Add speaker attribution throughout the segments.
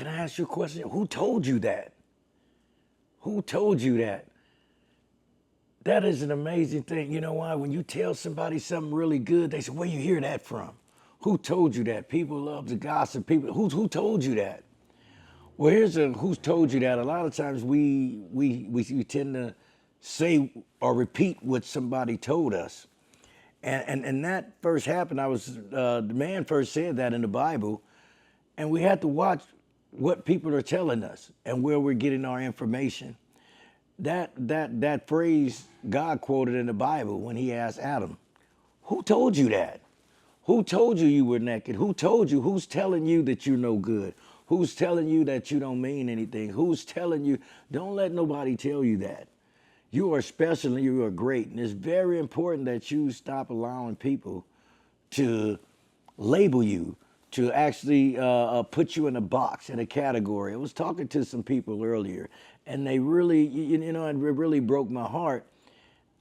Speaker 1: Can I ask you a question? Who told you that? Who told you that? That is an amazing thing. You know why? When you tell somebody something really good, they say, where you hear that from? Who told you that? People love to gossip. People, who told you that? Well, here's a who's told you that. A lot of times we tend to say or repeat what somebody told us. And that first happened. The man first said that in the Bible, and we had to watch what people are telling us and where we're getting our information. That phrase God quoted in the Bible when he asked Adam, who told you that? Who told you you were naked? Who told you? Who's telling you that you're no good? Who's telling you that you don't mean anything? Who's telling you? Don't let nobody tell you that. You are special and you are great. And it's very important that you stop allowing people to label you, to actually put you in a box, in a category. I was talking to some people earlier, and they really, you know, it really broke my heart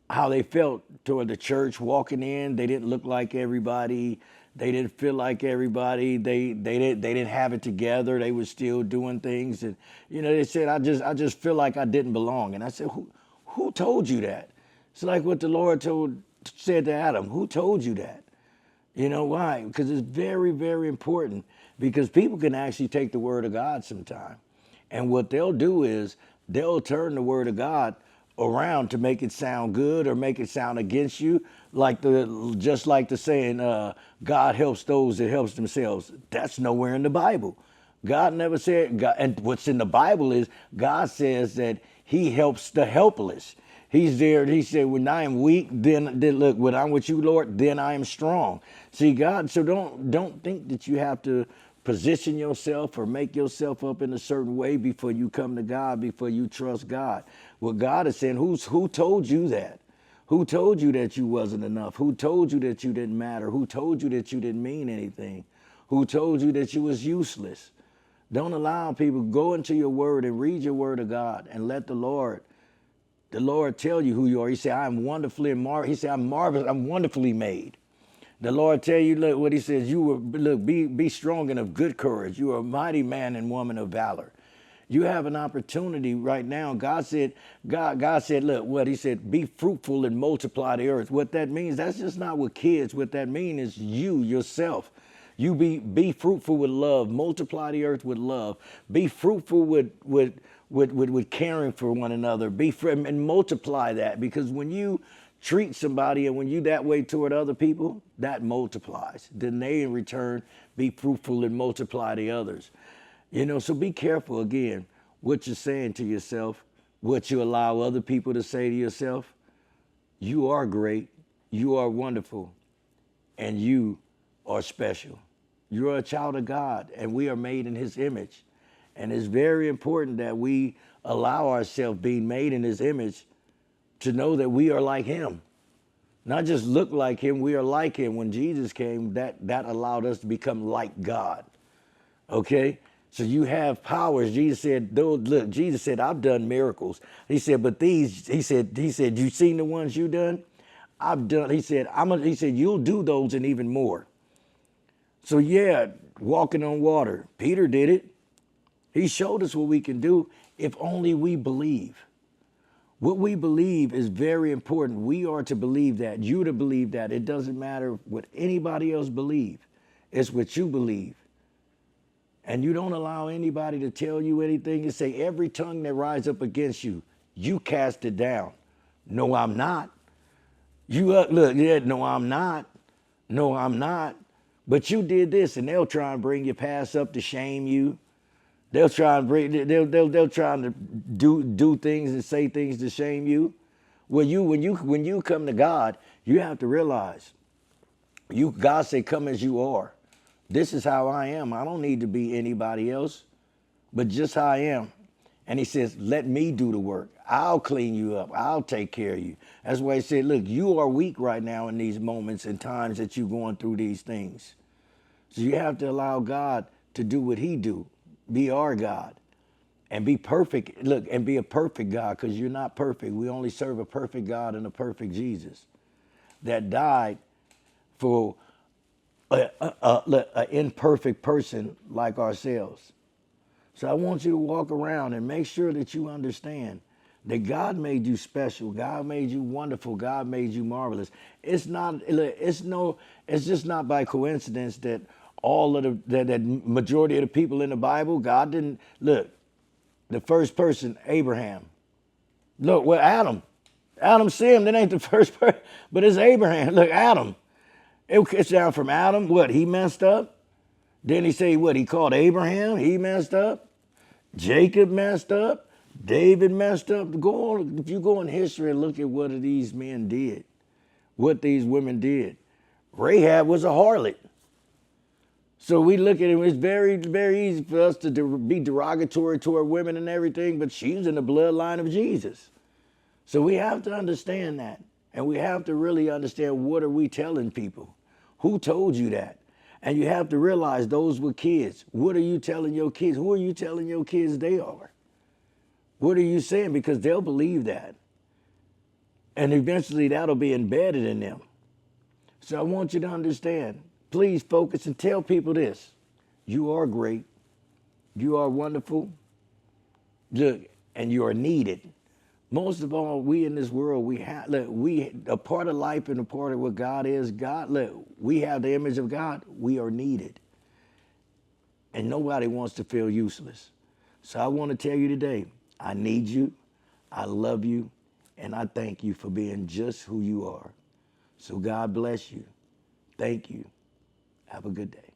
Speaker 1: how they felt toward the church walking in. They didn't look like everybody. They didn't feel like everybody. They didn't have it together. They were still doing things, and you know, they said, I just feel like I didn't belong. And I said, who told you that? It's like what the Lord said to Adam. Who told you that? You know why? Because it's very, very important, because people can actually take the word of God sometime. And what they'll do is they'll turn the word of God around to make it sound good or make it sound against you. Just like the saying, God helps those that helps themselves. That's nowhere in the Bible. God never said, God, and what's in the Bible is God says that he helps the helpless. He's there. He said, when I am weak, then look, when I'm with you, Lord, then I am strong. See, God, so don't think that you have to position yourself or make yourself up in a certain way before you come to God, before you trust God. What God is saying, who told you that? Who told you that you wasn't enough? Who told you that you didn't matter? Who told you that you didn't mean anything? Who told you that you was useless? Don't allow people, go into your word and read your word of God and let the Lord tell you who you are. He said, I'm wonderfully marvelous. He said, I'm marvelous, I'm wonderfully made. The Lord tell you, look, what he says, be strong and of good courage. You are a mighty man and woman of valor. You have an opportunity right now. God said, look, what he said, be fruitful and multiply the earth. What that means, that's just not what kids, what that means is you, yourself. You be fruitful with love, multiply the earth with love, be fruitful with caring for one another, and multiply that, because when you treat somebody and when you that way toward other people, that multiplies. Then they in return be fruitful and multiply the others. You know, so be careful again what you're saying to yourself, what you allow other people to say to yourself. You are great, you are wonderful, and you are special. You're a child of God, and we are made in his image. And it's very important that we allow ourselves being made in his image to know that we are like him. Not just look like him, we are like him. When Jesus came, that allowed us to become like God. Okay? So you have powers. Jesus said, I've done miracles. He said, but these, he said, you seen the ones you done? I've done, he said, you'll do those and even more. So yeah, walking on water. Peter did it. He showed us what we can do if only we believe. What we believe is very important. We are to believe that. You to believe that. It doesn't matter what anybody else believe. It's what you believe. And you don't allow anybody to tell you anything. You say every tongue that rises up against you, you cast it down. No, I'm not. No, I'm not. No, I'm not. But you did this, and they'll try and bring your past up to shame you. They'll try and they'll try to do things and say things to shame you. Well, when you come to God, you have to realize, God say, come as you are. This is how I am. I don't need to be anybody else, but just how I am. And he says, let me do the work. I'll clean you up. I'll take care of you. That's why he said, look, you are weak right now in these moments and times that you're going through these things. So you have to allow God to do what he do. Be our God and be perfect. Look, and be a perfect God, because you're not perfect. We only serve a perfect God and a perfect Jesus that died for an imperfect person like ourselves. So I want you to walk around and make sure that you understand that God made you special. God made you wonderful. God made you marvelous. It's just not by coincidence that all of that majority of the people in the Bible, God didn't look. The first person, Abraham. Look, well, Adam. Adam sinned. That ain't the first person, but it's Abraham. Look, Adam. It's down from Adam. What? He messed up. Then he say what? He called Abraham. He messed up. Jacob messed up. David messed up. Go on. If you go in history and look at what these men did, what these women did. Rahab was a harlot. So we look at it, it's very, very easy for us to be derogatory toward women and everything, but she's in the bloodline of Jesus. So we have to understand that. And we have to really understand, what are we telling people? Who told you that? And you have to realize those were kids. What are you telling your kids? Who are you telling your kids they are? What are you saying? Because they'll believe that. And eventually that'll be embedded in them. So I want you to understand. Please focus and tell people this. You are great. You are wonderful. Look, and you are needed. Most of all, we in this world, a part of life and a part of what God is, we have the image of God. We are needed. And nobody wants to feel useless. So I want to tell you today, I need you, I love you, and I thank you for being just who you are. So God bless you. Thank you. Have a good day.